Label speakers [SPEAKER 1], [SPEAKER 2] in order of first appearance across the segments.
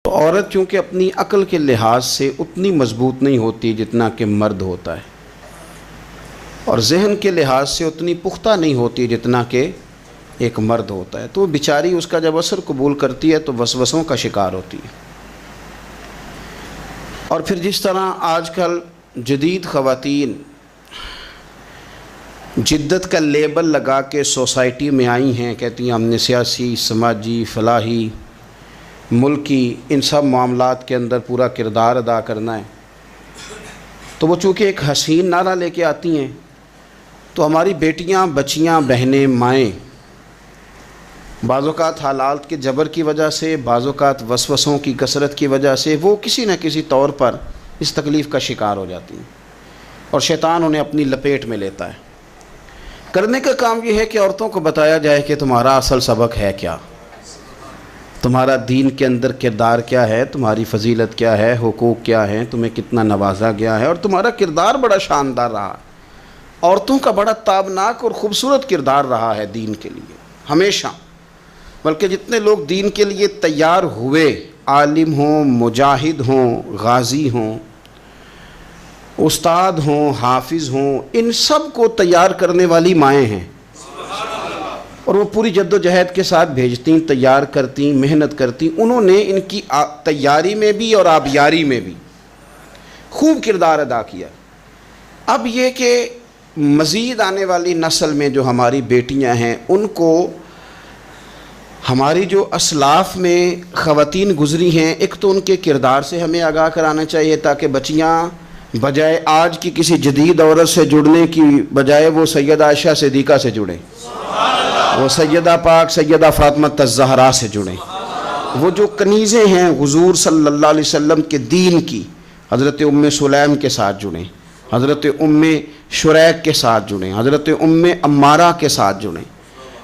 [SPEAKER 1] تو عورت چونکہ اپنی عقل کے لحاظ سے اتنی مضبوط نہیں ہوتی جتنا کہ مرد ہوتا ہے، اور ذہن کے لحاظ سے اتنی پختہ نہیں ہوتی جتنا کہ ایک مرد ہوتا ہے، تو بیچاری اس کا جب اثر قبول کرتی ہے تو وسوسوں کا شکار ہوتی ہے۔ اور پھر جس طرح آج کل جدید خواتین جدت کا لیبل لگا کے سوسائٹی میں آئی ہیں، کہتی ہیں ہم نے سیاسی، سماجی، فلاحی، ملکی ان سب معاملات کے اندر پورا کردار ادا کرنا ہے، تو وہ چونکہ ایک حسین نعرہ لے کے آتی ہیں، تو ہماری بیٹیاں، بچیاں، بہنیں، مائیں بعض اوقات حالات کے جبر کی وجہ سے، بعض اوقات وسوسوں کی کثرت کی وجہ سے وہ کسی نہ کسی طور پر اس تکلیف کا شکار ہو جاتی ہیں، اور شیطان انہیں اپنی لپیٹ میں لیتا ہے۔ کرنے کا کام یہ ہے کہ عورتوں کو بتایا جائے کہ تمہارا اصل سبق ہے کیا، تمہارا دین کے اندر کردار کیا ہے، تمہاری فضیلت کیا ہے، حقوق کیا ہیں، تمہیں کتنا نوازا گیا ہے، اور تمہارا کردار بڑا شاندار رہا، عورتوں کا بڑا تابناک اور خوبصورت کردار رہا ہے دین کے لیے ہمیشہ۔ بلکہ جتنے لوگ دین کے لیے تیار ہوئے، عالم ہوں، مجاہد ہوں، غازی ہوں، استاد ہوں، حافظ ہوں، ان سب کو تیار کرنے والی مائیں ہیں، اور وہ پوری جد و جہد کے ساتھ بھیجتیں، تیار کرتیں، محنت کرتیں۔ انہوں نے ان کی تیاری میں بھی اور آبیاری میں بھی خوب کردار ادا کیا۔ اب یہ کہ مزید آنے والی نسل میں جو ہماری بیٹیاں ہیں، ان کو ہماری جو اسلاف میں خواتین گزری ہیں، ایک تو ان کے کردار سے ہمیں آگاہ کرانا چاہیے، تاکہ بچیاں بجائے آج کی کسی جدید عورت سے جڑنے کی بجائے وہ سیدہ عائشہ صدیقہ سے جڑیں، وہ سیدہ پاک سیدہ فاطمہ الزہرا سے جڑیں، وہ جو کنیزیں ہیں حضور صلی اللہ علیہ وسلم کے دین کی، حضرت ام سلیم کے ساتھ جڑیں، حضرت ام شریک کے ساتھ جڑیں، حضرت ام عمارہ کے ساتھ جڑیں،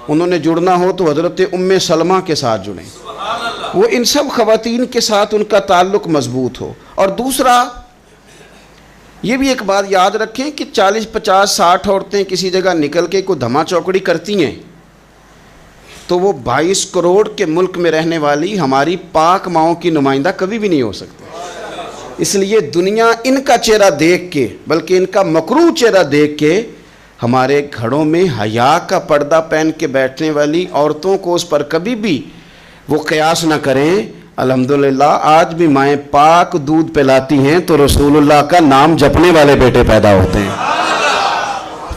[SPEAKER 1] انہوں نے جڑنا ہو تو حضرت ام سلمہ کے ساتھ جڑیں، وہ ان سب خواتین کے ساتھ ان کا تعلق مضبوط ہو۔ اور دوسرا یہ بھی ایک بات یاد رکھیں کہ 40، 50، 60 عورتیں کسی جگہ نکل کے کوئی دھما چوکڑی کرتی ہیں تو وہ 22 کروڑ کے ملک میں رہنے والی ہماری پاک ماؤں کی نمائندہ کبھی بھی نہیں ہو سکتی۔ اس لیے دنیا ان کا چہرہ دیکھ کے، بلکہ ان کا مکروہ چہرہ دیکھ کے، ہمارے گھروں میں حیا کا پردہ پہن کے بیٹھنے والی عورتوں کو اس پر کبھی بھی وہ قیاس نہ کریں۔ الحمدللہ آج بھی مائیں پاک دودھ پلاتی ہیں تو رسول اللہ کا نام جپنے والے بیٹے پیدا ہوتے ہیں۔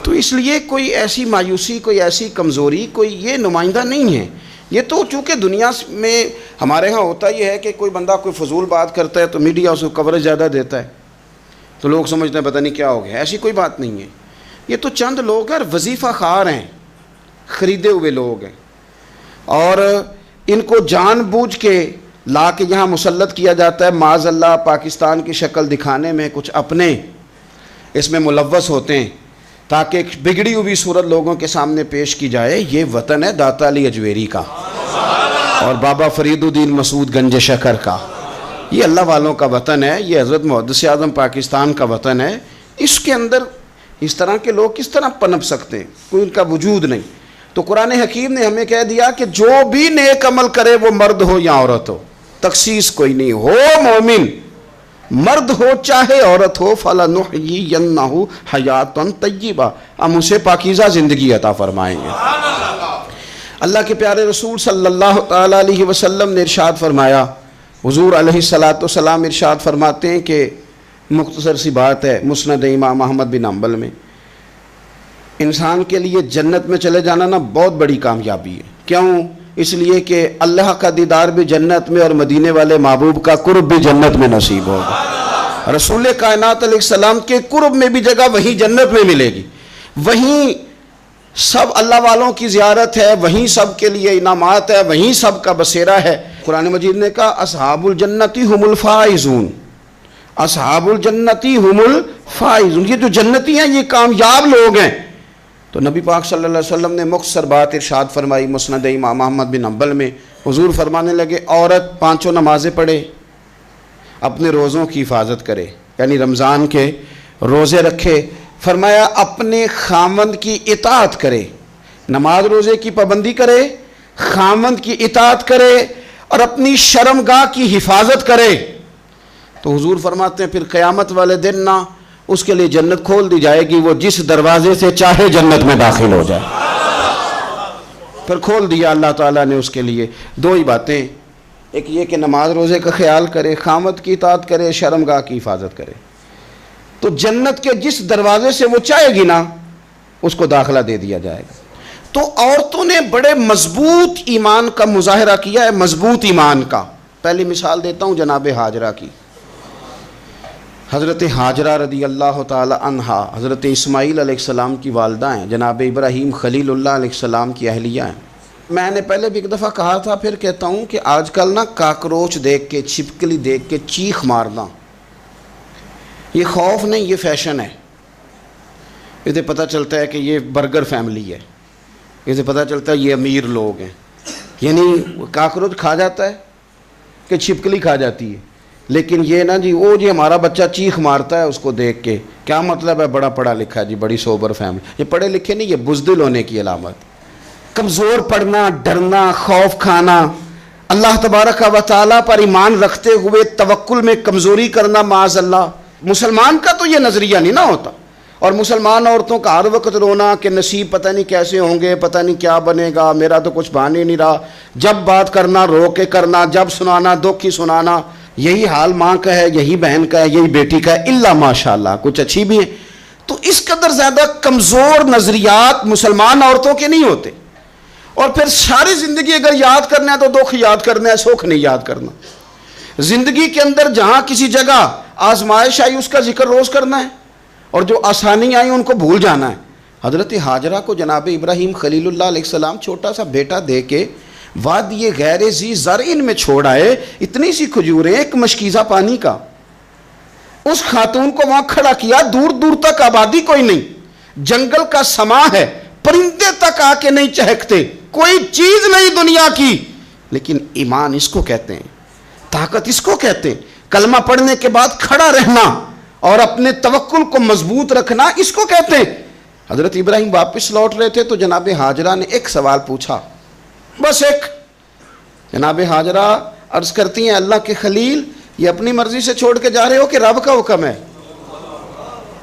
[SPEAKER 1] تو اس لیے کوئی ایسی مایوسی، کوئی ایسی کمزوری، کوئی یہ نمائندہ نہیں ہے۔ یہ تو چونکہ دنیا میں ہمارے ہاں ہوتا یہ ہے کہ کوئی بندہ کوئی فضول بات کرتا ہے تو میڈیا اس کو کوریج زیادہ دیتا ہے، تو لوگ سمجھتے ہیں پتہ نہیں کیا ہو گیا۔ ایسی کوئی بات نہیں ہے، یہ تو چند لوگ ہیں، وظیفہ خوار ہیں، خریدے ہوئے لوگ ہیں، اور ان کو جان بوجھ کے لا کے یہاں مسلط کیا جاتا ہے، معاذ اللہ پاکستان کی شکل دکھانے میں کچھ اپنے اس میں ملوث ہوتے ہیں، تاکہ ایک بگڑی ہوئی صورت لوگوں کے سامنے پیش کی جائے۔ یہ وطن ہے داتا علی اجویری کا اور بابا فرید الدین مسعود گنج شکر کا، یہ اللہ والوں کا وطن ہے، یہ حضرت محدث اعظم پاکستان کا وطن ہے۔ اس کے اندر اس طرح کے لوگ کس طرح پنپ سکتے ہیں؟ کوئی ان کا وجود نہیں۔ تو قرآن حکیم نے ہمیں کہہ دیا کہ جو بھی نیک عمل کرے وہ مرد ہو یا عورت ہو، تخصیص کوئی نہیں، ہو مومن، مرد ہو چاہے عورت ہو، فَلَنُحْيِيَنَّهُ حَيَاةً طَيِّبَةً، ہم اسے پاکیزہ زندگی عطا فرمائیں گے۔ اللہ کے پیارے رسول صلی اللہ تعالیٰ علیہ وسلم نے ارشاد فرمایا، حضور علیہ السلام ارشاد فرماتے ہیں کہ مختصر سی بات ہے، مسند امام احمد بن حنبل میں، انسان کے لیے جنت میں چلے جانا نا بہت بڑی کامیابی ہے۔ کیوں؟ اس لیے کہ اللہ کا دیدار بھی جنت میں اور مدینے والے محبوب کا قرب بھی جنت میں نصیب ہوگا۔ رسول کائنات علیہ السلام کے قرب میں بھی جگہ وہیں جنت میں ملے گی، وہیں سب اللہ والوں کی زیارت ہے، وہیں سب کے لیے انعامات ہے، وہیں سب کا بسیرا ہے۔ قرآن مجید نے کہا اصحاب الجنتی ہم الفائزون، اصحاب الجنتی ہم الفائزون، یہ جو جنتی ہیں یہ کامیاب لوگ ہیں۔ تو نبی پاک صلی اللہ علیہ وسلم نے مختصر بات ارشاد فرمائی مسند امام احمد بن حنبل میں، حضور فرمانے لگے عورت 5 نمازیں پڑھے، اپنے روزوں کی حفاظت کرے، یعنی رمضان کے روزے رکھے، فرمایا اپنے خامند کی اطاعت کرے، نماز روزے کی پابندی کرے، خامند کی اطاعت کرے، اور اپنی شرمگاہ کی حفاظت کرے تو حضور فرماتے ہیں پھر قیامت والے دن نہ اس کے لیے جنت کھول دی جائے گی، وہ جس دروازے سے چاہے جنت میں داخل ہو جائے۔ پھر کھول دیا اللہ تعالیٰ نے اس کے لیے۔ دو ہی باتیں، ایک یہ کہ نماز روزے کا خیال کرے، خامد کی اطاعت کرے، شرمگاہ کی حفاظت کرے، تو جنت کے جس دروازے سے وہ چاہے گی نا اس کو داخلہ دے دیا جائے گا۔ تو عورتوں نے بڑے مضبوط ایمان کا مظاہرہ کیا ہے، مضبوط ایمان کا۔ پہلی مثال دیتا ہوں جناب ہاجرہ کی۔ حضرت ہاجرہ رضی اللہ تعالی عنہا حضرت اسماعیل علیہ السلام کی والدہ ہیں، جناب ابراہیم خلیل اللہ علیہ السلام کی اہلیہ ہیں۔ میں نے پہلے بھی ایک دفعہ کہا تھا، پھر کہتا ہوں کہ آج کل نا کاکروچ دیکھ کے، چھپکلی دیکھ کے چیخ مارنا یہ خوف نہیں، یہ فیشن ہے۔ اسے پتہ چلتا ہے کہ یہ برگر فیملی ہے، اسے پتہ چلتا ہے یہ امیر لوگ ہیں۔ یعنی کاکروچ کھا جاتا ہے کہ چھپکلی کھا جاتی ہے، لیکن یہ نا جی وہ جی ہمارا بچہ چیخ مارتا ہے اس کو دیکھ کے، کیا مطلب ہے بڑا پڑھا لکھا جی، بڑی سوبر فیملی۔ یہ پڑھے لکھے نہیں، یہ بزدل ہونے کی علامت۔ کمزور پڑنا، ڈرنا، خوف کھانا، اللہ تبارک و تعالیٰ پر ایمان رکھتے ہوئے توکل میں کمزوری کرنا، معاذ اللہ۔ مسلمان کا تو یہ نظریہ نہیں نہ ہوتا، اور مسلمان عورتوں کا ہر وقت رونا کہ نصیب پتہ نہیں کیسے ہوں گے، پتہ نہیں کیا بنے گا، میرا تو کچھ بان ہی نہیں رہا۔ جب بات کرنا رو کے کرنا، جب سنانا دکھ ہی سنانا۔ یہی حال ماں کا ہے، یہی بہن کا ہے، یہی بیٹی کا ہے، الا ماشاءاللہ کچھ اچھی بھی ہیں۔ تو اس قدر زیادہ کمزور نظریات مسلمان عورتوں کے نہیں ہوتے۔ اور پھر ساری زندگی اگر یاد کرنا ہے تو دکھ یاد کرنا ہے، سکھ نہیں یاد کرنا۔ زندگی کے اندر جہاں کسی جگہ آزمائش آئی اس کا ذکر روز کرنا ہے، اور جو آسانی آئی ان کو بھول جانا ہے۔ حضرت ہاجرہ کو جناب ابراہیم خلیل اللہ علیہ السلام چھوٹا سا بیٹا دے کے وادی غیر ذی زرعین میں چھوڑ آئے، اتنی سی کھجوریں، ایک مشکیزہ پانی کا۔ اس خاتون کو وہاں کھڑا کیا، دور دور تک آبادی کوئی نہیں، جنگل کا سما ہے، پرندے تک آ کے نہیں چہکتے، کوئی چیز نہیں دنیا کی، لیکن ایمان اس کو کہتے ہیں، طاقت اس کو کہتے ہیں، کلمہ پڑھنے کے بعد کھڑا رہنا اور اپنے توکل کو مضبوط رکھنا اس کو کہتے ہیں۔ حضرت ابراہیم واپس لوٹ رہے تھے تو جناب ہاجرہ نے ایک سوال پوچھا، بس ایک۔ جناب ہاجرہ عرض کرتی ہیں، اللہ کے خلیل یہ اپنی مرضی سے چھوڑ کے جا رہے ہو کہ رب کا حکم ہے؟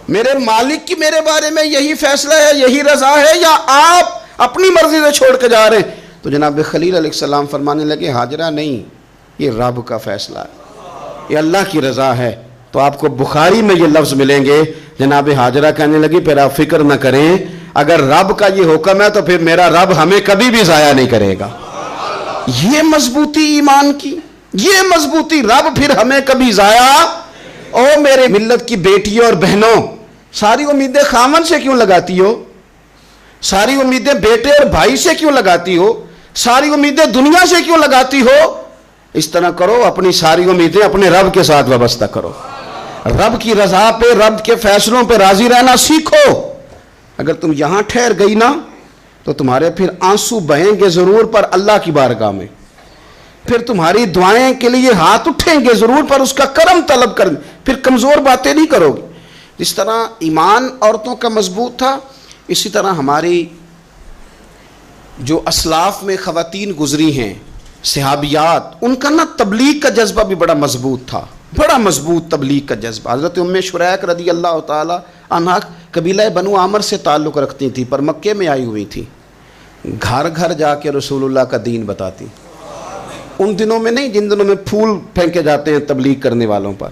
[SPEAKER 1] میرے مالک کی میرے بارے میں یہی فیصلہ ہے، یہی رضا ہے، یا آپ اپنی مرضی سے چھوڑ کے جا رہے ہیں؟ تو جناب خلیل علیہ السلام فرمانے لگے، ہاجرہ نہیں، یہ رب کا فیصلہ ہے، یہ اللہ کی رضا ہے۔ تو آپ کو بخاری میں یہ لفظ ملیں گے، جناب ہاجرہ کہنے لگی پھر آپ فکر نہ کریں، اگر رب کا یہ حکم ہے تو پھر میرا رب ہمیں کبھی بھی ضائع نہیں کرے گا۔ یہ مضبوطی ایمان کی، یہ مضبوطی، رب پھر ہمیں کبھی ضائع۔ او میرے ملت کی بیٹیوں اور بہنوں، ساری امیدیں خامن سے کیوں لگاتی ہو؟ ساری امیدیں بیٹے اور بھائی سے کیوں لگاتی ہو؟ ساری امیدیں دنیا سے کیوں لگاتی ہو؟ اس طرح کرو، اپنی ساری امیدیں اپنے رب کے ساتھ وابستہ کرو، رب کی رضا پہ، رب کے فیصلوں پہ راضی رہنا سیکھو۔ اگر تم یہاں ٹھہر گئی نا تو تمہارے پھر آنسو بہیں گے ضرور پر اللہ کی بارگاہ میں، پھر تمہاری دعائیں کے لیے ہاتھ اٹھیں گے ضرور پر اس کا کرم طلب کریں، پھر کمزور باتیں نہیں کرو گی۔ جس طرح ایمان عورتوں کا مضبوط تھا، اسی طرح ہماری جو اسلاف میں خواتین گزری ہیں، صحابیات، ان کا نا تبلیغ کا جذبہ بھی بڑا مضبوط تھا، بڑا مضبوط تبلیغ کا جذبہ۔ حضرت ام شریک رضی اللہ تعالی عنہا قبیلہ بنو عامر سے تعلق رکھتی تھی، پر مکے میں آئی ہوئی تھی، گھر گھر جا کے رسول اللہ کا دین بتاتی۔ ان دنوں میں نہیں جن دنوں میں پھول پھینکے جاتے ہیں تبلیغ کرنے والوں پر،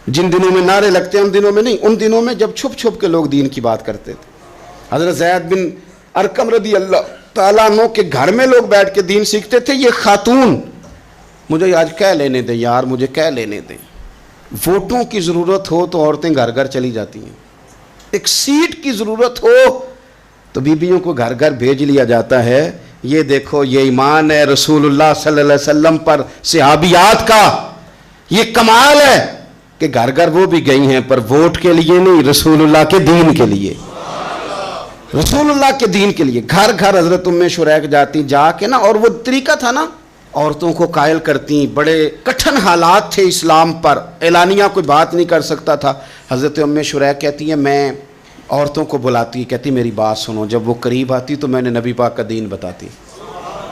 [SPEAKER 1] جن دنوں میں نعرے لگتے ہیں ان دنوں میں نہیں، ان دنوں میں جب چھپ چھپ کے لوگ دین کی بات کرتے تھے۔ حضرت زید بن ارقم رضی اللہ تعالیٰ عنہ کے گھر میں لوگ بیٹھ کے دین سیکھتے تھے۔ یہ خاتون، مجھے آج کہہ لینے دیں یار، مجھے کہہ لینے دیں، ووٹوں کی ضرورت ہو تو عورتیں گھر گھر چلی جاتی ہیں، ایک سیٹ کی ضرورت ہو تو بیویوں کو گھر گھر بھیج لیا جاتا ہے۔ یہ دیکھو، یہ ایمان ہے رسول اللہ صلی اللہ علیہ وسلم پر صحابیات کا، یہ کمال ہے کہ گھر گھر وہ بھی گئی ہیں، پر ووٹ کے لیے نہیں، رسول اللہ کے دین کے لیے، رسول اللہ کے دین کے لیے گھر گھر حضرت ام شریک جاتی، جا کے نا، اور وہ طریقہ تھا نا، عورتوں کو قائل کرتی، بڑے کٹھن حالات تھے اسلام پر، اعلانیہ کوئی بات نہیں کر سکتا تھا۔ حضرت ام شریک کہتی ہیں، میں عورتوں کو بلاتی، کہتی میری بات سنو، جب وہ قریب آتی تو میں نے نبی پاک کا دین بتاتی،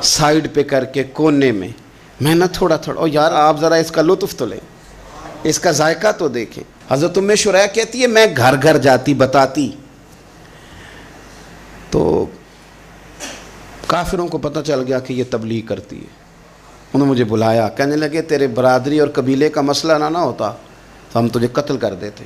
[SPEAKER 1] سائیڈ پہ کر کے کونے میں میں نہ تھوڑا تھوڑا، اور یار آپ ذرا اس کا لطف تو لیں، اس کا ذائقہ تو دیکھیں۔ حضرت ام شریح کہتی ہے میں گھر گھر جاتی بتاتی، تو کافروں کو پتہ چل گیا کہ یہ تبلیغ کرتی ہے۔ انہوں نے مجھے بلایا، کہنے لگے تیرے برادری اور قبیلے کا مسئلہ نہ ہوتا تو ہم تجھے قتل کر دیتے،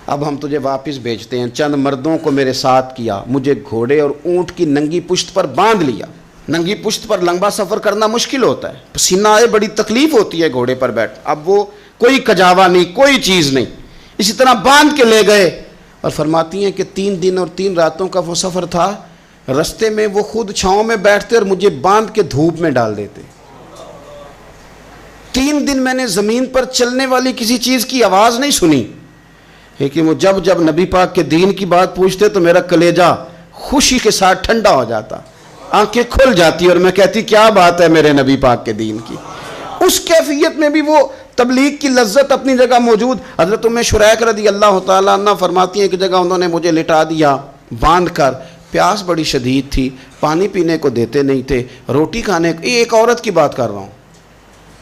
[SPEAKER 1] اب ہم تجھے واپس بھیجتے ہیں۔ چند مردوں کو میرے ساتھ کیا، مجھے گھوڑے اور اونٹ کی ننگی پشت پر باندھ لیا۔ ننگی پشت پر لمبا سفر کرنا مشکل ہوتا ہے، پسینہ آئے، بڑی تکلیف ہوتی ہے گھوڑے پر بیٹھ، اب وہ کوئی کجاوا نہیں، کوئی چیز نہیں، اسی طرح باندھ کے لے گئے۔ اور فرماتی ہیں کہ 3 دن اور 3 راتوں کا وہ سفر تھا، رستے میں وہ خود چھاؤں میں بیٹھتے اور مجھے باندھ کے دھوپ میں ڈال دیتے۔ 3 دن میں نے زمین پر چلنے والی کسی چیز کی آواز نہیں سنی، لیکن وہ جب نبی پاک کے دین کی بات پوچھتے تو میرا کلیجہ خوشی کے ساتھ ٹھنڈا ہو جاتا، آنکھیں کھل جاتی اور میں کہتی کیا بات ہے میرے نبی پاک کے دین کی۔ اس کیفیت میں بھی وہ تبلیغ کی لذت اپنی جگہ موجود۔ حضرت ام شریح رضی اللہ تعالیٰ عنہ فرماتی ہیں کہ جگہ انہوں نے مجھے لٹا دیا باندھ کر، پیاس بڑی شدید تھی، پانی پینے کو دیتے نہیں تھے، روٹی کھانے کو، یہ ایک عورت کی بات کر رہا ہوں،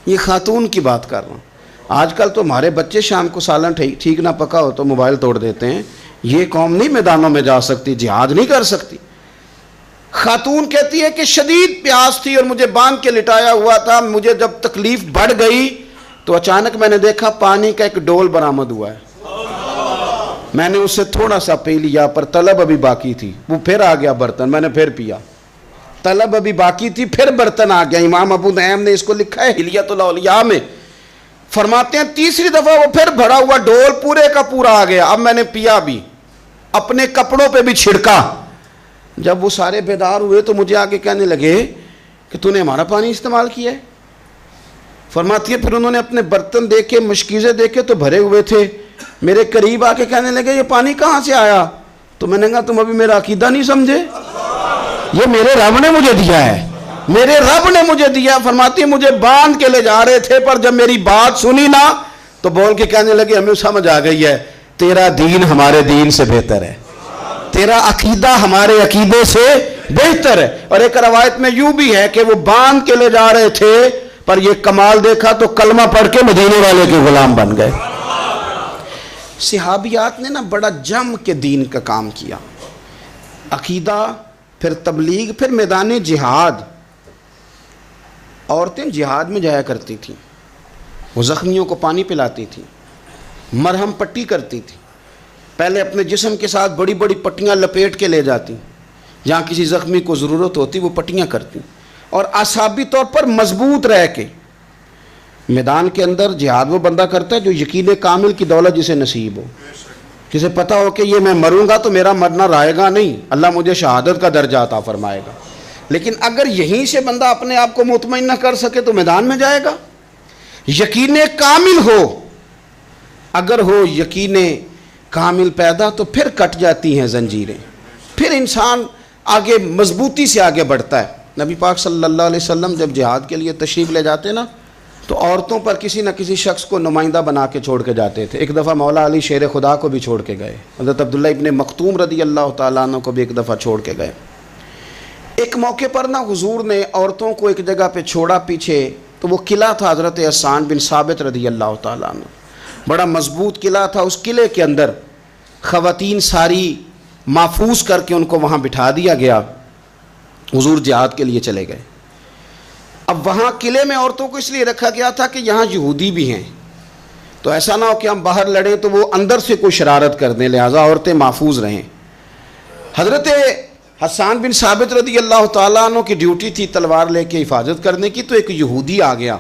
[SPEAKER 1] یہ خاتون کی بات کر رہا ہوں۔ آج کل تو ہمارے بچے شام کو سالن ٹھیک نہ پکا ہو تو موبائل توڑ دیتے ہیں، یہ قوم نہیں میدانوں میں جا سکتی، جہاد نہیں کر سکتی۔ خاتون کہتی ہے کہ شدید پیاس تھی اور مجھے باندھ کے لٹایا ہوا تھا، مجھے جب تکلیف بڑھ گئی تو اچانک میں نے دیکھا پانی کا ایک ڈول برآمد ہوا ہے، میں نے اسے تھوڑا سا پی لیا، پر طلب ابھی باقی تھی، وہ پھر آ گیا برتن، میں نے پھر پیا، طلب ابھی باقی تھی، پھر برتن آ گیا۔ امام ابو نعیم نے اس کو لکھا ہے حلیۃ الاولیاء میں، فرماتے ہیں تیسری دفعہ وہ پھر بھرا ہوا ڈول پورے کا پورا آ گیا، اب میں نے پیا بھی، اپنے کپڑوں پہ بھی چھڑکا۔ جب وہ سارے بیدار ہوئے تو مجھے آگے کہنے لگے کہ تو نے ہمارا پانی استعمال کیا ہے۔ فرماتی ہے پھر انہوں نے اپنے برتن دیکھے، مشکیزیں دیکھے تو بھرے ہوئے تھے، میرے قریب آ کے کہنے لگے یہ پانی کہاں سے آیا؟ تو میں نے کہا تم ابھی میرا عقیدہ نہیں سمجھے، یہ میرے رب نے مجھے دیا ہے، میرے رب نے مجھے دیا۔ فرماتی ہے مجھے باندھ کے لے جا رہے تھے، پر جب میری بات سنی نا تو بول کے کہنے لگے ہمیں سمجھ آ گئی ہے تیرا دین ہمارے دین سے بہتر ہے، تیرا عقیدہ ہمارے عقیدے سے بہتر ہے۔ اور ایک روایت میں یوں بھی ہے کہ وہ باندھ کے لے جا رہے تھے، پر یہ کمال دیکھا تو کلمہ پڑھ کے مدینے والے کے غلام بن گئے۔ صحابیات نے نا بڑا جم کے دین کا کام کیا، عقیدہ، پھر تبلیغ، پھر میدان جہاد۔ عورتیں جہاد میں جایا کرتی تھیں، وہ زخمیوں کو پانی پلاتی تھیں، مرہم پٹی کرتی تھیں، پہلے اپنے جسم کے ساتھ بڑی بڑی پٹیاں لپیٹ کے لے جاتی، جہاں کسی زخمی کو ضرورت ہوتی وہ پٹیاں کرتی، اور اعصابی طور پر مضبوط رہ کے۔ میدان کے اندر جہاد وہ بندہ کرتا ہے جو یقین کامل کی دولت جسے نصیب ہو، جسے پتہ ہو کہ یہ میں مروں گا تو میرا مرنا رائے گا نہیں، اللہ مجھے شہادت کا درجہ عطا فرمائے گا۔ لیکن اگر یہیں سے بندہ اپنے آپ کو مطمئن نہ کر سکے تو میدان میں جائے گا۔ یقین کامل ہو، اگر ہو یقین کامل پیدا تو پھر کٹ جاتی ہیں زنجیریں، پھر انسان آگے مضبوطی سے آگے بڑھتا ہے۔ نبی پاک صلی اللہ علیہ وسلم جب جہاد کے لیے تشریف لے جاتے نا تو عورتوں پر کسی نہ کسی شخص کو نمائندہ بنا کے چھوڑ کے جاتے تھے۔ ایک دفعہ مولا علی شیر خدا کو بھی چھوڑ کے گئے، حضرت عبداللہ ابن مکتوم رضی اللہ تعالیٰ عنہ کو بھی ایک دفعہ چھوڑ کے گئے۔ ایک موقع پر نا حضور نے عورتوں کو ایک جگہ پہ چھوڑا پیچھے، تو وہ قلعہ تھا حضرت حسان بن ثابت رضی اللہ تعالیٰ عنہ، بڑا مضبوط قلعہ تھا۔ اس قلعے کے اندر خواتین ساری محفوظ کر کے ان کو وہاں بٹھا دیا گیا، حضور جہاد کے لیے چلے گئے۔ اب وہاں قلعے میں عورتوں کو اس لیے رکھا گیا تھا کہ یہاں یہودی بھی ہیں، تو ایسا نہ ہو کہ ہم باہر لڑیں تو وہ اندر سے کوئی شرارت کر دیں، لہٰذا عورتیں محفوظ رہیں۔ حضرت حسان بن ثابت رضی اللہ تعالیٰ عنہ کی ڈیوٹی تھی تلوار لے کے حفاظت کرنے کی، تو ایک یہودی آ گیا،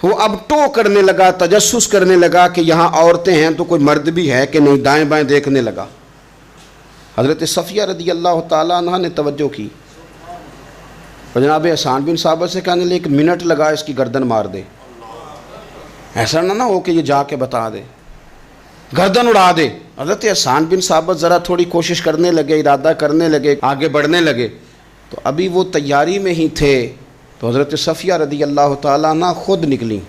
[SPEAKER 1] وہ اب ٹو کرنے لگا، تجسس کرنے لگا کہ یہاں عورتیں ہیں تو کوئی مرد بھی ہے کہ نہیں، دائیں بائیں دیکھنے لگا۔ حضرت صفیہ رضی اللہ تعالیٰ عنہ نے توجہ کی، اور جناب حسان بن ثابت سے کہنے لے 1 منٹ لگا اس کی گردن مار دے، ایسا نہ ہو کہ یہ جا کے بتا دے، گردن اڑا دے۔ حضرت حسان بن ثابت ذرا تھوڑی کوشش کرنے لگے، ارادہ کرنے لگے، آگے بڑھنے لگے، تو ابھی وہ تیاری میں ہی تھے تو حضرت صفیہ رضی اللہ تعالیٰ عنہ خود نکلیں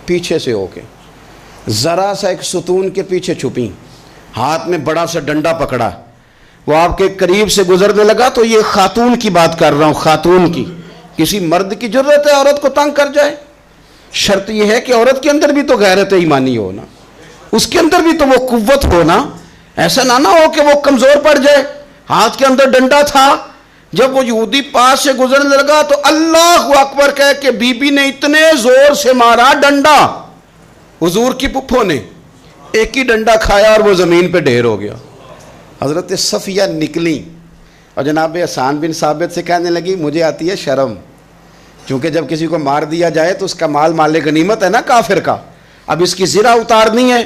[SPEAKER 1] پیچھے سے ہو کے، ذرا سا ایک ستون کے پیچھے چھپیں، ہاتھ میں بڑا سا ڈنڈا پکڑا، وہ آپ کے قریب سے گزرنے لگا۔ تو یہ خاتون کی بات کر رہا ہوں، خاتون کی، کسی مرد کی ضرورت ہے عورت کو تنگ کر جائے؟ شرط یہ ہے کہ عورت کے اندر بھی تو غیرت ایمانی ہو نا، اس کے اندر بھی تو وہ قوت ہو نا، ایسا نہ ہو کہ وہ کمزور پڑ جائے۔ ہاتھ کے اندر ڈنڈا تھا، جب وہ یہودی پاس سے گزرنے لگا تو اللہ اکبر کہہ کہ بی بی نے اتنے زور سے مارا ڈنڈا، حضور کی پھپھو نے ایک ہی ڈنڈا کھایا اور وہ زمین پہ ڈھیر ہو گیا۔ حضرت صفیہ نکلی اور جناب حسان بن ثابت سے کہنے لگی مجھے آتی ہے شرم، کیونکہ جب کسی کو مار دیا جائے تو اس کا مال مال غنیمت ہے نا کافر کا، اب اس کی زرہ اتارنی ہے،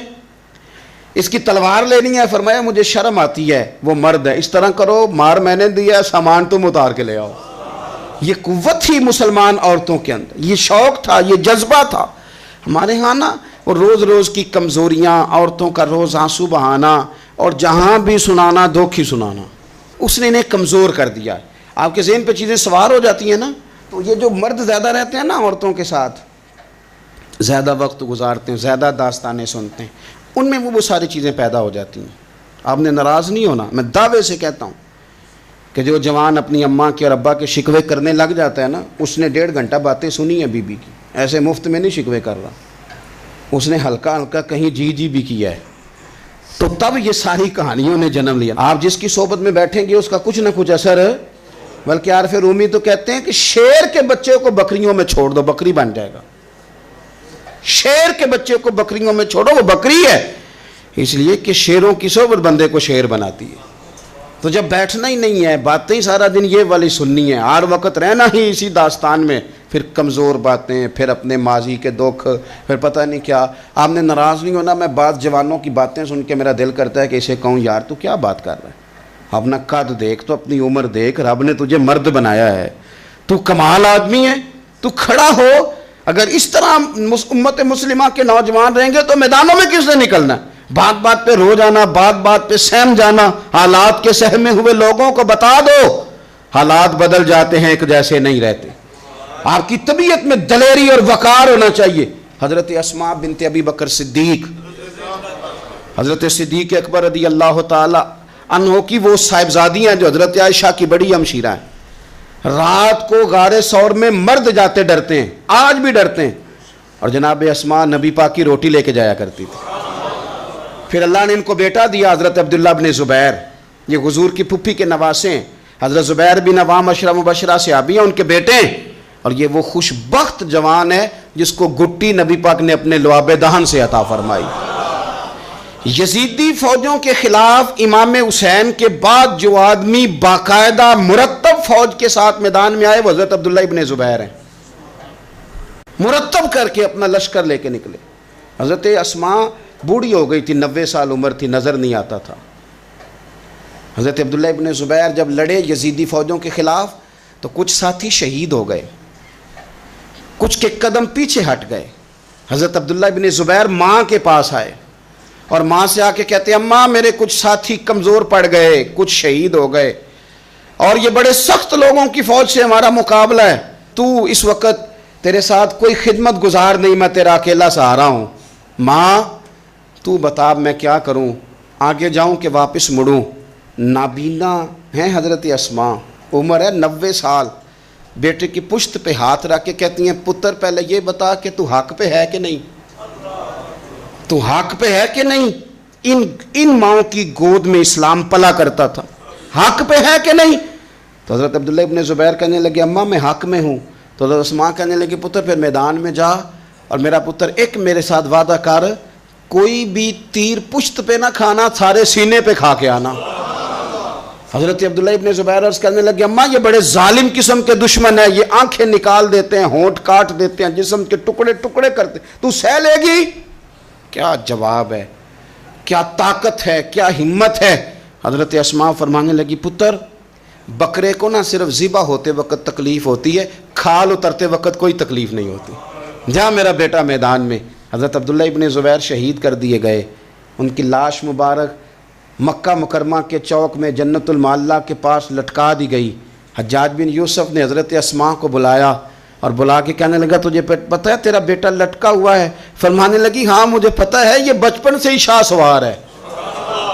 [SPEAKER 1] اس کی تلوار لینی ہے۔ فرمایا مجھے شرم آتی ہے، وہ مرد ہے، اس طرح کرو مار میں نے دیا، سامان تم اتار کے لے آؤ۔ یہ قوت تھی مسلمان عورتوں کے اندر، یہ شوق تھا، یہ جذبہ تھا۔ ہمارے ہاں نا وہ روز روز کی کمزوریاں، عورتوں کا روز آنسو بہانا اور جہاں بھی سنانا دھوکھی سنانا، اس نے انہیں کمزور کر دیا ہے۔ آپ کے ذہن پہ چیزیں سوار ہو جاتی ہیں نا، تو یہ جو مرد زیادہ رہتے ہیں نا عورتوں کے ساتھ، زیادہ وقت گزارتے ہیں، زیادہ داستانیں سنتے ہیں، ان میں وہ ساری چیزیں پیدا ہو جاتی ہیں۔ آپ نے ناراض نہیں ہونا، میں دعوے سے کہتا ہوں کہ جو جوان اپنی اماں کے اور ابا کے شکوے کرنے لگ جاتا ہے نا، اس نے 1.5 گھنٹہ باتیں سنی ہیں بیوی کی، ایسے مفت میں نہیں شکوے کر رہا، اس نے ہلکا ہلکا کہیں جی بھی کیا ہے، تو تب یہ ساری کہانیوں نے جنم لیا۔ آپ جس کی صحبت میں بیٹھیں گے اس کا کچھ نہ کچھ اثر ہے، بلکہ عارف رومی تو کہتے ہیں کہ شیر کے بچے کو بکریوں میں چھوڑ دو، بکری بن جائے گا۔ شیر کے بچے کو بکریوں میں چھوڑو، وہ بکری ہے، اس لیے کہ شیروں کی صحبت بندے کو شیر بناتی ہے۔ تو جب بیٹھنا ہی نہیں ہے، باتیں سارا دن یہ والی سننی ہے، ہر وقت رہنا ہی اسی داستان میں، پھر کمزور باتیں، پھر اپنے ماضی کے دکھ، پھر پتہ نہیں کیا۔ آپ نے ناراض نہیں ہونا، میں بعض جوانوں کی باتیں سن کے میرا دل کرتا ہے کہ اسے کہوں یار تو کیا بات کر رہا ہے، اپنا قد دیکھ، تو اپنی عمر دیکھ، رب نے تجھے مرد بنایا ہے، تو کمال آدمی ہے، تو کھڑا ہو۔ اگر اس طرح امت مسلمہ کے نوجوان رہیں گے تو میدانوں میں کس نے نکلنا ہے؟ بات بات پہ رو جانا، بات بات پہ سہم جانا، حالات کے سہمے ہوئے لوگوں کو بتا دو حالات بدل جاتے ہیں، ایک جیسے نہیں رہتے۔ آپ کی طبیعت میں دلیری اور وقار ہونا چاہیے۔ حضرت اسماء بنت ابی بکر صدیق، حضرت صدیق اکبر رضی اللہ تعالی عنہ کی وہ صاحبزادیاں ہیں جو حضرت عائشہ کی بڑی ہمشیرہ ہیں۔ رات کو غار ثور میں مرد جاتے ڈرتے ہیں، آج بھی ڈرتے ہیں، اور جناب اسماء نبی پاک کی روٹی لے کے جایا کرتی تھی۔ پھر اللہ نے ان کو بیٹا دیا، حضرت عبداللہ بن زبیر، یہ حضور کی پھپھی کے نواسے ہیں۔ حضرت زبیر بن عوام عشرہ مبشرہ صحابی ہیں، ان کے بیٹے ہیں، اور یہ وہ خوش بخت جوان ہے جس کو گٹی نبی پاک نے اپنے لعاب دہن سے عطا فرمائی۔ یزیدی فوجوں کے خلاف امام حسین کے بعد جو آدمی باقاعدہ مرتب فوج کے ساتھ میدان میں آئے وہ حضرت عبداللہ ابن زبیر ہیں، مرتب کر کے اپنا لشکر لے کے نکلے۔ حضرت اسماء بوڑھی ہو گئی تھی، 90 سال عمر تھی، نظر نہیں آتا تھا۔ حضرت عبداللہ ابن زبیر جب لڑے یزیدی فوجوں کے خلاف تو کچھ ساتھی شہید ہو گئے، کچھ کے قدم پیچھے ہٹ گئے۔ حضرت عبداللہ ابن زبیر ماں کے پاس آئے اور ماں سے آ کے کہتے اماں میرے کچھ ساتھی کمزور پڑ گئے، کچھ شہید ہو گئے، اور یہ بڑے سخت لوگوں کی فوج سے ہمارا مقابلہ ہے، تو اس وقت تیرے ساتھ کوئی خدمت گزار نہیں، میں تیرا اکیلا سہارا ہوں، ماں تو بتا میں کیا کروں، آگے جاؤں کہ واپس مڑوں؟ نابینا ہیں حضرت اسماء، عمر ہے 90 سال، بیٹے کی پشت پہ ہاتھ رکھ کے کہتی ہیں پتر پہلے یہ بتا کہ تو حق پہ ہے کہ نہیں، تو حق پہ ہے کہ نہیں؟ ان ماں کی گود میں اسلام پلا کرتا تھا، حق پہ ہے کہ نہیں؟ تو حضرت عبداللہ ابن زبیر کہنے لگے اماں میں حق میں ہوں۔ تو حضرت اسماء کہنے لگے پتر پھر میدان میں جا اور میرا پتر ایک میرے ساتھ وعدہ کر، کوئی بھی تیر پشت پہ نہ کھانا، سارے سینے پہ کھا کے آنا۔ حضرت عبداللہ ابن زبیر عرض کرنے لگے اماں یہ بڑے ظالم قسم کے دشمن ہے، یہ آنکھیں نکال دیتے ہیں، ہونٹ کاٹ دیتے ہیں، جسم کے ٹکڑے ٹکڑے کرتے، تو سہ لے گی؟ کیا جواب ہے، کیا طاقت ہے، کیا ہمت ہے۔ حضرت اسماء فرمانے لگی پتر بکرے کو نہ صرف ذبح ہوتے وقت تکلیف ہوتی ہے، کھال اترتے وقت کوئی تکلیف نہیں ہوتی، جا میرا بیٹا میدان میں۔ حضرت عبداللہ ابن زبیر شہید کر دیے گئے، ان کی لاش مبارک مکہ مکرمہ کے چوک میں جنت المعلیٰ کے پاس لٹکا دی گئی۔ حجاج بن یوسف نے حضرت اسماء کو بلایا اور بلا کے کہنے لگا تجھے پتہ ہے تیرا بیٹا لٹکا ہوا ہے؟ فرمانے لگی ہاں مجھے پتہ ہے، یہ بچپن سے ہی شاہ سوار ہے،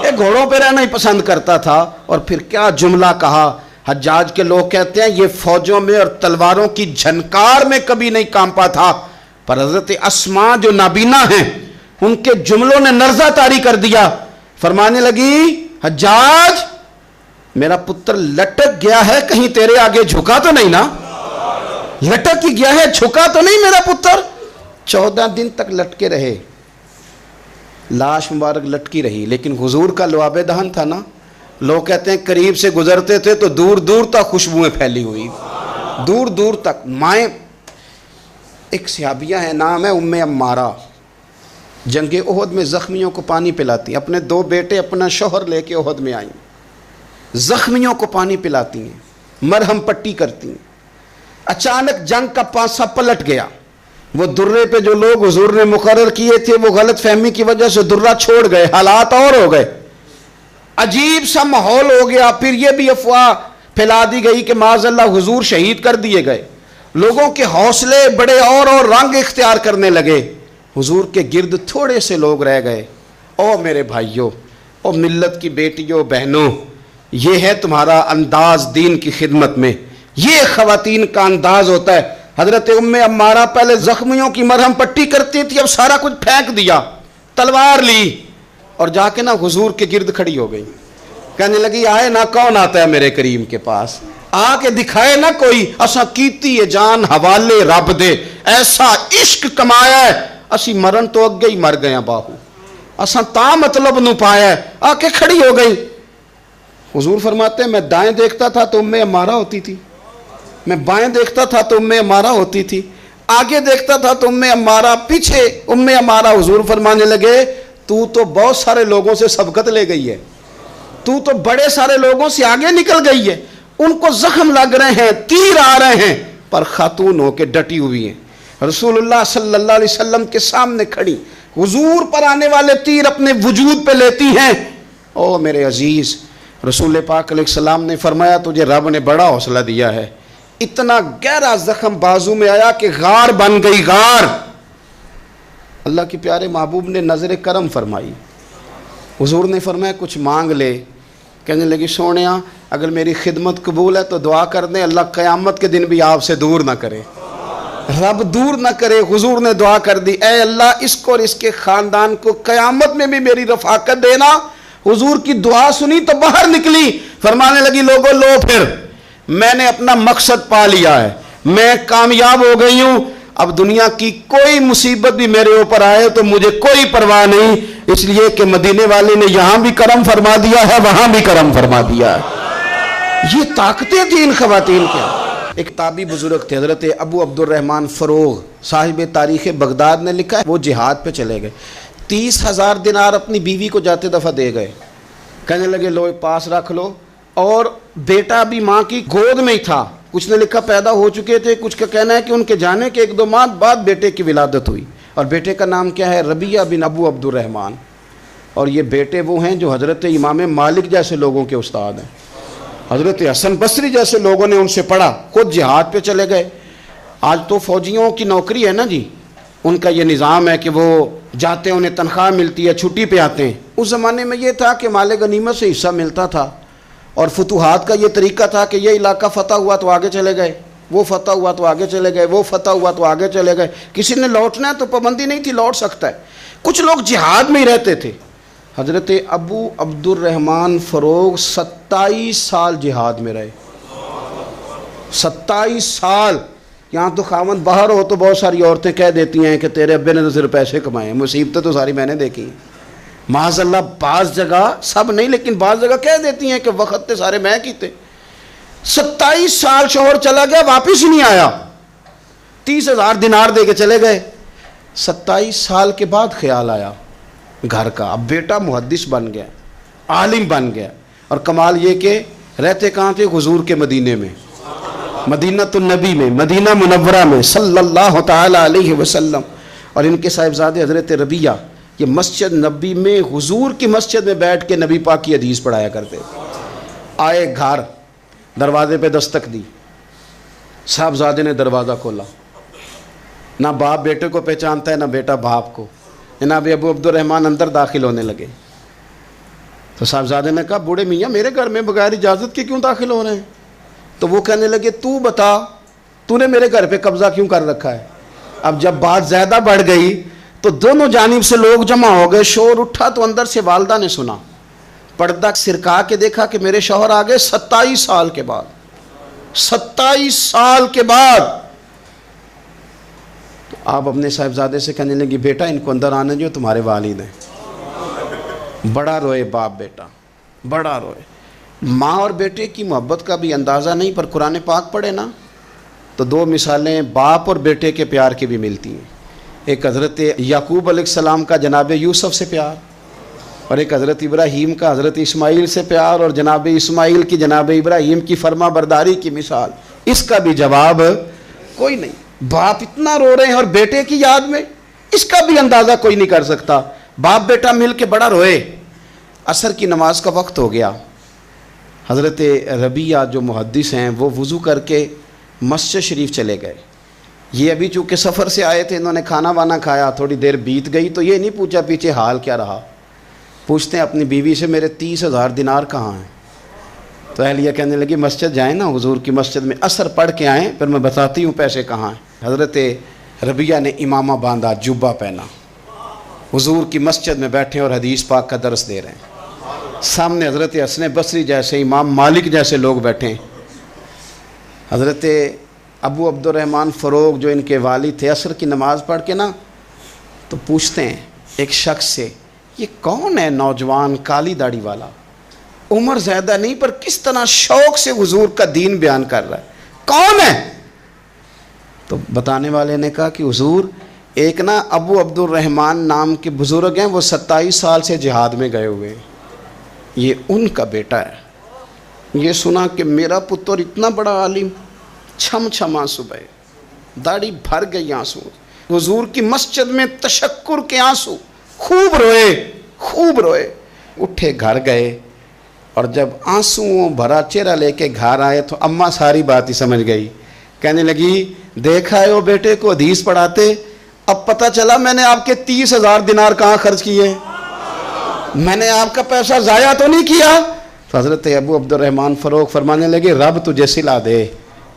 [SPEAKER 1] یہ گھوڑوں پہ رہنا ہی پسند کرتا تھا۔ اور پھر کیا جملہ کہا، حجاج کے لوگ کہتے ہیں یہ فوجوں میں اور تلواروں کی جھنکار میں کبھی نہیں کانپا تھا، پر حضرت اسماء جو نابینا ہیں ان کے جملوں نے نرزہ طاری کر دیا. فرمانے لگی حجاج میرا پتر لٹک گیا ہے، کہیں تیرے آگے جھکا تو نہیں نا؟ لٹک ہی گیا ہے، جھکا تو نہیں میرا پتر؟ 14 دن تک لٹکے رہے، لاش مبارک لٹکی رہی، لیکن حضور کا لعاب دہن تھا نا. لوگ کہتے ہیں قریب سے گزرتے تھے تو دور دور تک خوشبوئیں پھیلی ہوئی، دور دور تک. مائیں ایک صحابیہ ہے، نام ہے ام عمارہ، جنگ احد میں زخمیوں کو پانی پلاتی، اپنے 2 بیٹے اپنا شوہر لے کے احد میں آئیں، زخمیوں کو پانی پلاتی ہیں، مرہم پٹی کرتی ہیں. اچانک جنگ کا پانسا پلٹ گیا، وہ درے پہ جو لوگ حضور نے مقرر کیے تھے وہ غلط فہمی کی وجہ سے درہ چھوڑ گئے، حالات اور ہو گئے، عجیب سا ماحول ہو گیا. پھر یہ بھی افواہ پھیلا دی گئی کہ معاذ اللہ حضور شہید کر دیے گئے. لوگوں کے حوصلے بڑے اور رنگ اختیار کرنے لگے. حضور کے گرد تھوڑے سے لوگ رہ گئے. او میرے بھائیوں، او ملت کی بیٹیوں بہنوں، یہ ہے تمہارا انداز دین کی خدمت میں، یہ خواتین کا انداز ہوتا ہے. حضرت ام عمارہ پہلے زخمیوں کی مرہم پٹی کرتی تھی، اب سارا کچھ پھینک دیا، تلوار لی اور جا کے نا حضور کے گرد کھڑی ہو گئی. کہنے لگی آئے نا کون آتا ہے میرے کریم کے پاس، آ کے دکھائے نا کوئی، اساں کیتی ہے جان حوالے رب دے، ایسا عشق کمایا ہے اسی مرن تو اگے ہی مر گیا باہو، اساں تا مطلب نو پایا ہے. آ کے کھڑی ہو گئی. حضور فرماتے ہیں میں دائیں دیکھتا تھا تو ام عمارہ ہوتی تھی، میں بائیں دیکھتا تھا تو ام عمارہ ہوتی تھی، آگے دیکھتا تھا تو ام عمارہ، پیچھے ام عمارہ. حضور فرمانے لگے تو بہت سارے لوگوں سے سبقت لے گئی ہے، تو بڑے سارے لوگوں سے آگے نکل گئی ہے، ان کو زخم لگ رہے ہیں، تیر آ رہے ہیں، پر خاتون ہو کے ڈٹی ہوئی ہیں. رسول اللہ صلی اللہ علیہ وسلم کے سامنے کھڑی، حضور پر آنے والے تیر اپنے وجود پہ لیتی ہیں. او میرے عزیز، رسول پاک علیہ السلام نے فرمایا تجھے رب نے بڑا حوصلہ دیا ہے. اتنا گہرا زخم بازو میں آیا کہ غار بن گئی، غار. اللہ کے پیارے محبوب نے نظر کرم فرمائی. حضور نے فرمایا کچھ مانگ لے. کہنے لگی سونیا اگر میری خدمت قبول ہے تو دعا کر دیں اللہ قیامت کے دن بھی آپ سے دور نہ کرے، رب دور نہ کرے. حضور نے دعا کر دی، اے اللہ اس کو اور اس کے خاندان کو قیامت میں بھی میری رفاقت دینا. حضور کی دعا سنی تو باہر نکلی، فرمانے لگی لوگوں لو پھر میں نے اپنا مقصد پا لیا ہے، میں کامیاب ہو گئی ہوں، اب دنیا کی کوئی مصیبت بھی میرے اوپر آئے تو مجھے کوئی پرواہ نہیں، اس لیے کہ مدینے والے نے یہاں بھی کرم فرما دیا ہے وہاں بھی کرم فرما دیا ہے. یہ طاقتیں تھیں ان خواتین کے. ایک تابعی بزرگ تھے حضرت ابو عبد الرحمن فروغ، صاحب تاریخ بغداد نے لکھا ہے وہ جہاد پہ چلے گئے، 30,000 دینار اپنی بیوی کو جاتے دفعہ دے گئے. کہنے لگے لو پاس رکھ لو، اور بیٹا بھی ماں کی گود میں ہی تھا. کچھ نے لکھا پیدا ہو چکے تھے، کچھ کا کہنا ہے کہ ان کے جانے کے 1-2 ماہ بعد بیٹے کی ولادت ہوئی. اور بیٹے کا نام کیا ہے؟ ربیہ بن ابو عبد الرحمن. اور یہ بیٹے وہ ہیں جو حضرت امام مالک جیسے لوگوں کے استاد ہیں، حضرت حسن بصری جیسے لوگوں نے ان سے پڑھا، خود جہاد پہ چلے گئے. آج تو فوجیوں کی نوکری ہے نا جی، ان کا یہ نظام ہے کہ وہ جاتے ہیں، انہیں تنخواہ ملتی ہے، چھٹی پہ آتے ہیں. اس زمانے میں یہ تھا کہ مال غنیمت سے حصہ ملتا تھا، اور فتوحات کا یہ طریقہ تھا کہ یہ علاقہ فتح ہوا تو آگے چلے گئے، وہ فتح ہوا تو آگے چلے گئے، وہ فتح ہوا تو آگے چلے گئے. کسی نے لوٹنا ہے تو پابندی نہیں تھی، لوٹ سکتا ہے. کچھ لوگ جہاد میں ہی رہتے تھے. حضرت ابو عبد الرحمن فروغ 27 سال جہاد میں رہے، 27 سال. یہاں تو خاوند باہر ہو تو بہت ساری عورتیں کہہ دیتی ہیں کہ تیرے ابے نے تو صرف پیسے کمائے ہیں، مصیبتیں تو ساری میں نے دیکھی ہیں. معاذ اللہ بعض جگہ، سب نہیں لیکن بعض جگہ کہہ دیتی ہیں کہ وقت تے سارے میں کیتے. 27 سال شوہر چلا گیا، واپس ہی نہیں آیا، 30,000 دینار دے کے چلے گئے. 27 سال کے بعد خیال آیا گھر کا. اب بیٹا محدث بن گیا، عالم بن گیا، اور کمال یہ کہ رہتے کہاں تھے؟ حضور کے مدینے میں، مدینہ النبی میں، مدینہ منورہ میں صلی اللہ تعالی علیہ وسلم. اور ان کے صاحبزادے حضرت ربیہ یہ مسجد نبی میں، حضور کی مسجد میں بیٹھ کے نبی پاک کی حدیث پڑھایا کرتے. آئے گھر، دروازے پہ دستک دی، صاحبزادے نے دروازہ کھولا. نہ باپ بیٹے کو پہچانتا ہے نہ بیٹا باپ کو. جناب ابو عبد الرحمن اندر داخل ہونے لگے تو صاحبزادے نے کہا بوڑھے میاں میرے گھر میں بغیر اجازت کے کیوں داخل ہو رہے ہیں؟ تو وہ کہنے لگے تو بتا تو نے میرے گھر پہ قبضہ کیوں کر رکھا ہے؟ اب جب بات زیادہ بڑھ گئی تو دونوں جانب سے لوگ جمع ہو گئے، شور اٹھا تو اندر سے والدہ نے سنا، پردہ سرکا کے دیکھا کہ میرے شوہر آ گئے 27 سال کے بعد، 27 سال کے بعد۔ آپ اپنے صاحبزادے سے کہنے لگی بیٹا ان کو اندر آنے جو تمہارے والد ہیں۔ بڑا روئے باپ بیٹا، بڑا روئے۔ ماں اور بیٹے کی محبت کا بھی اندازہ نہیں، پر قرآن پاک پڑھے نا تو دو مثالیں باپ اور بیٹے کے پیار کی بھی ملتی ہیں۔ ایک حضرت یعقوب علیہ السلام کا جناب یوسف سے پیار، اور ایک حضرت ابراہیم کا حضرت اسماعیل سے پیار، اور جناب اسماعیل کی جناب ابراہیم کی فرما برداری کی مثال، اس کا بھی جواب کوئی نہیں۔ باپ اتنا رو رہے ہیں اور بیٹے کی یاد میں، اس کا بھی اندازہ کوئی نہیں کر سکتا۔ باپ بیٹا مل کے بڑا روئے۔ عصر کی نماز کا وقت ہو گیا۔ حضرت ربیہ جو محدث ہیں وہ وضو کر کے مسجد شریف چلے گئے۔ یہ ابھی چونکہ سفر سے آئے تھے، انہوں نے کھانا وانا کھایا، تھوڑی دیر بیت گئی تو یہ نہیں پوچھا پیچھے حال کیا رہا۔ پوچھتے ہیں اپنی بیوی سے میرے 30,000 دینار کہاں ہیں؟ تو اہلیہ کہنے لگی مسجد جائیں نا، حضور کی مسجد میں عصر پڑھ کے آئیں، پھر میں بتاتی ہوں پیسے کہاں ہیں۔ حضرت ربیہ نے امامہ باندھا، جبہ پہنا، حضور کی مسجد میں بیٹھے اور حدیث پاک کا درس دے رہے ہیں۔ سامنے حضرت حسن بصری جیسے، امام مالک جیسے لوگ بیٹھے ہیں۔ حضرت ابو عبد الرحمن فروغ جو ان کے والد تھے، عصر کی نماز پڑھ کے نا تو پوچھتے ہیں ایک شخص سے، یہ کون ہے نوجوان کالی داڑھی والا، عمر زیادہ نہیں پر کس طرح شوق سے حضور کا دین بیان کر رہا ہے، کون ہے؟ تو بتانے والے نے کہا کہ حضور ایک نا ابو عبد الرحمن نام کے بزرگ ہیں، وہ 27 سال سے جہاد میں گئے ہوئے، یہ ان کا بیٹا ہے۔ یہ سنا کہ میرا پتر اتنا بڑا عالم، چھم چھم آنسو بہے، داڑھی بھر گئی آنسو، حضور کی مسجد میں تشکر کے آنسو، خوب روئے، خوب روئے۔ اٹھے گھر گئے، اور جب آنسوؤں بھرا چہرہ لے کے گھر آئے تو اماں ساری بات ہی سمجھ گئی، کہنے لگی دیکھا ہے وہ بیٹے کو حدیث پڑھاتے، اب پتہ چلا میں نے آپ کے 30,000 دینار کہاں خرچ کیے، میں نے آپ کا پیسہ ضائع تو نہیں کیا۔ تو حضرت ابو عبد الرحمن فروغ فرمانے لگے رب تجھے صلہ دے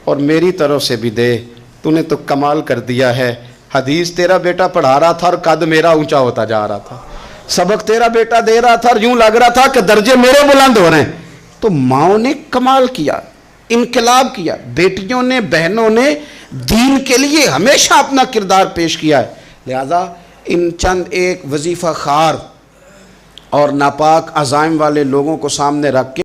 [SPEAKER 1] اور میری طرف سے بھی دے، تو نے تو کمال کر دیا ہے۔ حدیث تیرا بیٹا پڑھا رہا تھا اور قد میرا اونچا ہوتا جا رہا تھا، سبق تیرا بیٹا دے رہا تھا اور یوں لگ رہا تھا کہ درجے میرے بلند ہو رہے ہیں۔ تو ماؤں نے کمال کیا، انقلاب کیا، بیٹیوں نے، بہنوں نے دین کے لیے ہمیشہ اپنا کردار پیش کیا ہے۔ لہذا ان چند ایک وظیفہ خار اور ناپاک عزائم والے لوگوں کو سامنے رکھ کے